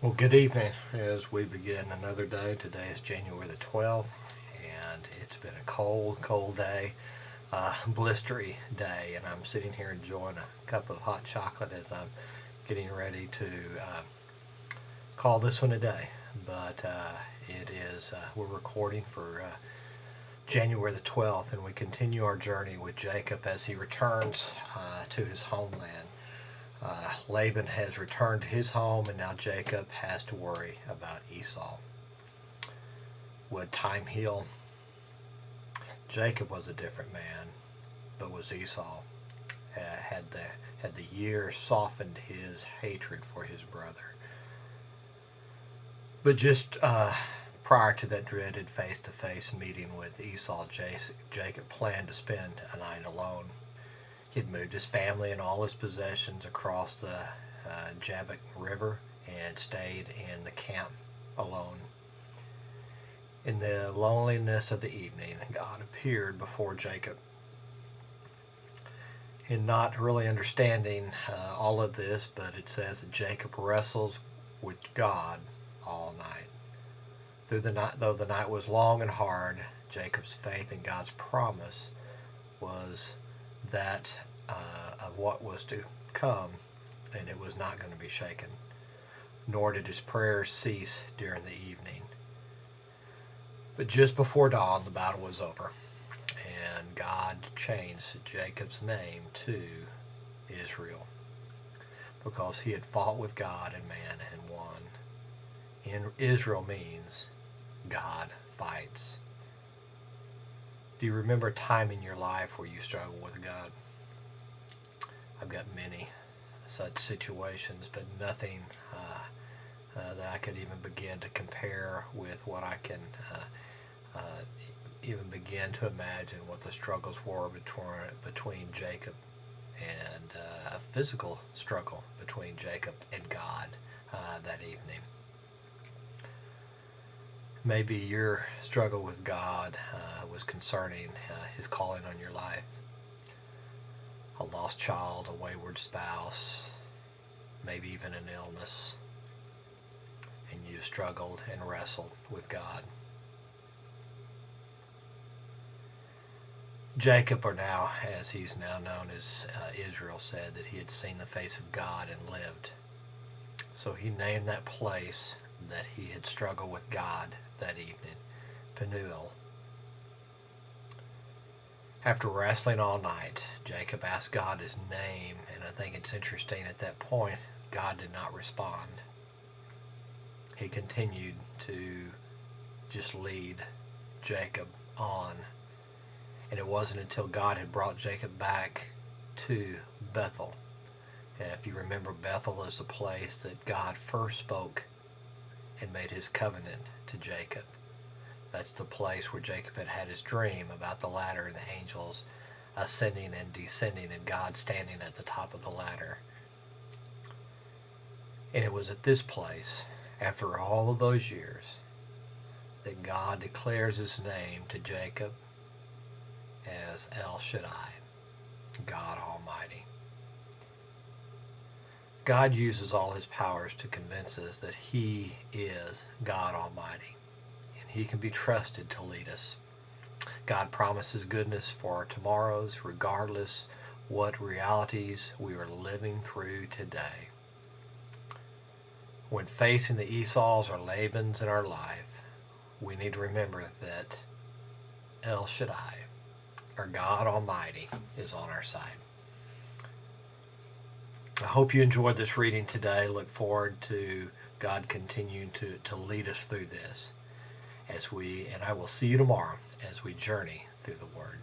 Well, good evening as we begin another day. Today is January the 12th, and it's been a cold, cold day, blistery day, and I'm sitting here enjoying a cup of hot chocolate as I'm getting ready to call this one a day. But we're recording for January the 12th, and we continue our journey with Jacob as he returns to his homeland. Laban has returned to his home, and now Jacob has to worry about Esau. Would time heal? Jacob was a different man, but was Esau? Had the years softened his hatred for his brother? But just prior to that dreaded face-to-face meeting with Esau, Jacob planned to spend a night alone. He'd moved his family and all his possessions across the Jabbok River and stayed in the camp alone. In the loneliness of the evening, God appeared before Jacob. In not really understanding all of this, but it says that Jacob wrestles with God all night. Though the night was long and hard, Jacob's faith in God's promise was that of what was to come, and it was not going to be shaken. Nor did his prayers cease during the evening. But just before dawn, the battle was over, and God changed Jacob's name to Israel, because he had fought with God and man and won. And Israel means God fights. Do you remember a time in your life where you struggled with God? I've got many such situations, but nothing that I could even begin to compare with what I can even begin to imagine what the struggles were between Jacob and a physical struggle between Jacob and God that evening. Maybe your struggle with God was concerning His calling on your life. A lost child, a wayward spouse, maybe even an illness, and you struggled and wrestled with God. Jacob, or now as he's now known as Israel, said that he had seen the face of God and lived. So he named that place that he had struggled with God that evening Peniel. After wrestling all night, Jacob asked God his name, and I think it's interesting at that point, God did not respond. He continued to just lead Jacob on. And it wasn't until God had brought Jacob back to Bethel. And if you remember, Bethel is the place that God first spoke and made his covenant to Jacob. That's the place where Jacob had had his dream about the ladder and the angels ascending and descending and God standing at the top of the ladder. And it was at this place, after all of those years, that God declares his name to Jacob as El Shaddai, God Almighty. God uses all his powers to convince us that he is God Almighty, and he can be trusted to lead us. God promises goodness for our tomorrows, regardless what realities we are living through today. When facing the Esau's or Laban's in our life, we need to remember that El Shaddai, or God Almighty, is on our side. I hope you enjoyed this reading today. Look forward to God continuing to lead us through this and I will see you tomorrow as we journey through the Word.